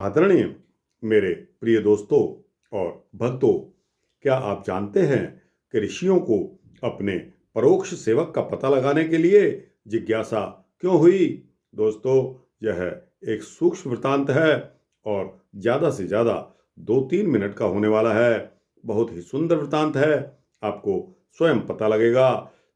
आदरणीय मेरे प्रिय दोस्तों और भक्तों, क्या आप जानते हैं कि ऋषियों को अपने परोक्ष सेवक का पता लगाने के लिए जिज्ञासा क्यों हुई? दोस्तों, यह एक सूक्ष्म वृत्तांत है और ज़्यादा से ज़्यादा 2-3 मिनट का होने वाला है। बहुत ही सुंदर वृत्तांत है। आपको स्वयं पता लगेगा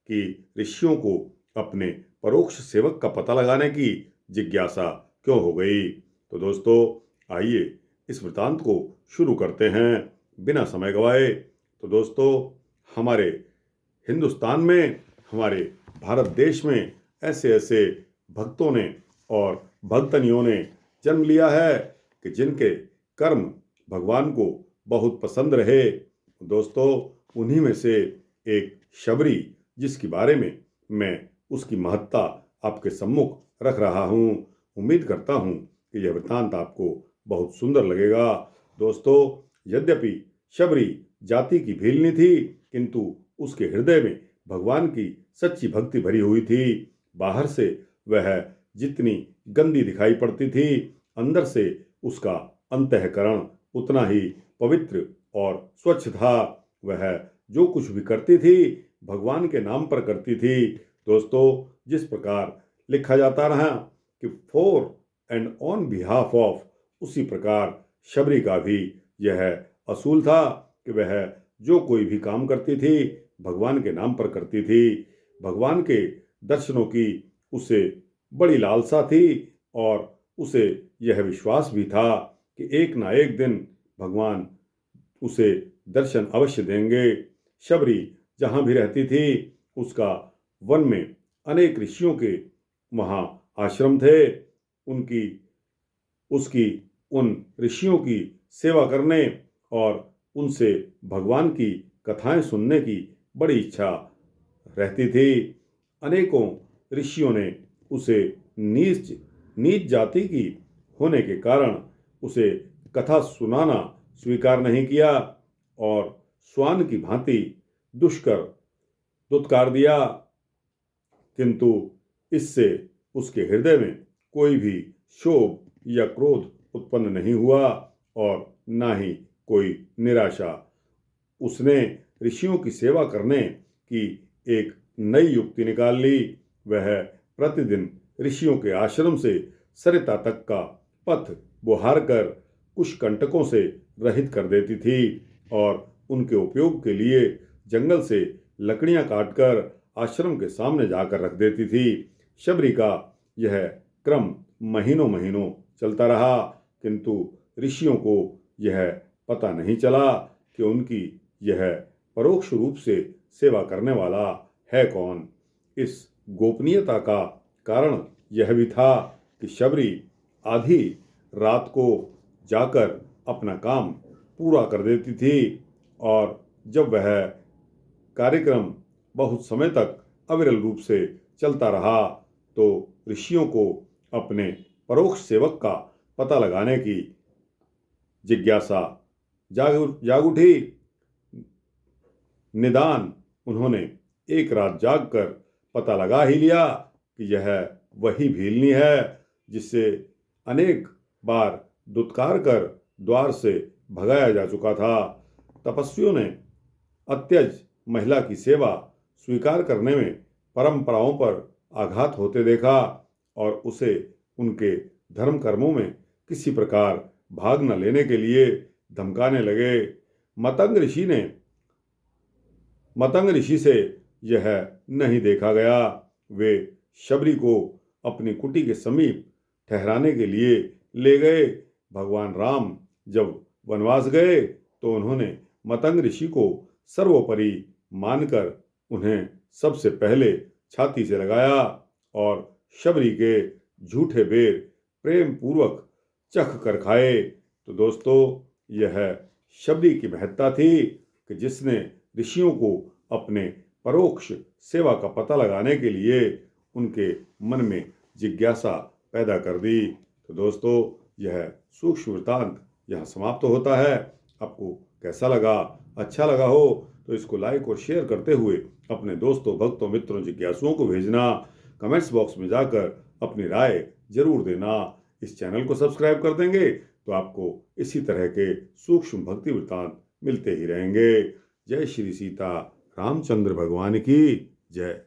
कि ऋषियों को अपने परोक्ष सेवक का पता लगाने की जिज्ञासा क्यों हो गई। तो दोस्तों, आइए इस वृतांत को शुरू करते हैं बिना समय गवाए। तो दोस्तों, हमारे हिंदुस्तान में, हमारे भारत देश में ऐसे ऐसे भक्तों ने और भक्तनियों ने जन्म लिया है कि जिनके कर्म भगवान को बहुत पसंद रहे। दोस्तों, उन्हीं में से एक शबरी, जिसके बारे में मैं उसकी महत्ता आपके सम्मुख रख रहा हूँ। उम्मीद करता हूँ कि यह वृत्तांत आपको बहुत सुंदर लगेगा। दोस्तों, यद्यपि शबरी जाति की भीलनी थी, किंतु उसके हृदय में भगवान की सच्ची भक्ति भरी हुई थी। बाहर से वह जितनी गंदी दिखाई पड़ती थी, अंदर से उसका अंतःकरण उतना ही पवित्र और स्वच्छ था। वह जो कुछ भी करती थी, भगवान के नाम पर करती थी। दोस्तों, जिस प्रकार लिखा जाता रहा कि for and on behalf of, उसी प्रकार शबरी का भी यह असूल था कि वह जो कोई भी काम करती थी, भगवान के नाम पर करती थी। भगवान के दर्शनों की उसे बड़ी लालसा थी और उसे यह विश्वास भी था कि एक ना एक दिन भगवान उसे दर्शन अवश्य देंगे। शबरी जहाँ भी रहती थी, उसका वन में अनेक ऋषियों के वहाँ आश्रम थे। उसकी उन ऋषियों की सेवा करने और उनसे भगवान की कथाएं सुनने की बड़ी इच्छा रहती थी। अनेकों ऋषियों ने उसे नीच नीच जाति की होने के कारण उसे कथा सुनाना स्वीकार नहीं किया और श्वान की भांति दुष्कर दुत्कार दिया, किंतु इससे उसके हृदय में कोई भी क्षोभ या क्रोध उत्पन्न नहीं हुआ और ना ही कोई निराशा। उसने ऋषियों की सेवा करने की एक नई युक्ति निकाल ली। वह प्रतिदिन ऋषियों के आश्रम से सरिता तक का पथ बुहार कर कुछ कंटकों से रहित कर देती थी और उनके उपयोग के लिए जंगल से लकड़ियां काटकर आश्रम के सामने जाकर रख देती थी। शबरी का यह क्रम महीनों महीनों चलता रहा, किंतु ऋषियों को यह पता नहीं चला कि उनकी यह परोक्ष रूप से सेवा करने वाला है कौन। इस गोपनीयता का कारण यह भी था कि शबरी आधी रात को जाकर अपना काम पूरा कर देती थी और जब वह कार्यक्रम बहुत समय तक अविरल रूप से चलता रहा, तो ऋषियों को अपने परोक्ष सेवक का पता लगाने की जिज्ञासा जाग उठी। निदान उन्होंने एक रात जागकर पता लगा ही लिया कि यह वही भीलनी है जिससे अनेक बार दुत्कार कर द्वार से भगाया जा चुका था। तपस्वियों ने अत्यज महिला की सेवा स्वीकार करने में परंपराओं पर आघात होते देखा और उसे उनके धर्म कर्मों में किसी प्रकार भाग न लेने के लिए धमकाने लगे। मतंग ऋषि से यह नहीं देखा गया। वे शबरी को अपनी कुटी के समीप ठहराने के लिए ले गए। भगवान राम जब वनवास गए तो उन्होंने मतंग ऋषि को सर्वोपरि मानकर उन्हें सबसे पहले छाती से लगाया और शबरी के झूठे बेर प्रेम पूर्वक चख कर खाए। तो दोस्तों, यह शबरी की महत्ता थी कि जिसने ऋषियों को अपने परोक्ष सेवा का पता लगाने के लिए उनके मन में जिज्ञासा पैदा कर दी। तो दोस्तों, यह सूक्ष्म वृत्तांत यहाँ समाप्त होता है। आपको कैसा लगा? अच्छा लगा हो तो इसको लाइक और शेयर करते हुए अपने दोस्तों, भक्तों, मित्रों, जिज्ञासुओं को भेजना। कमेंट्स बॉक्स में जाकर अपनी राय जरूर देना। इस चैनल को सब्सक्राइब कर देंगे तो आपको इसी तरह के सूक्ष्म भक्ति वृत्तांत मिलते ही रहेंगे। जय श्री सीता रामचंद्र भगवान की जय।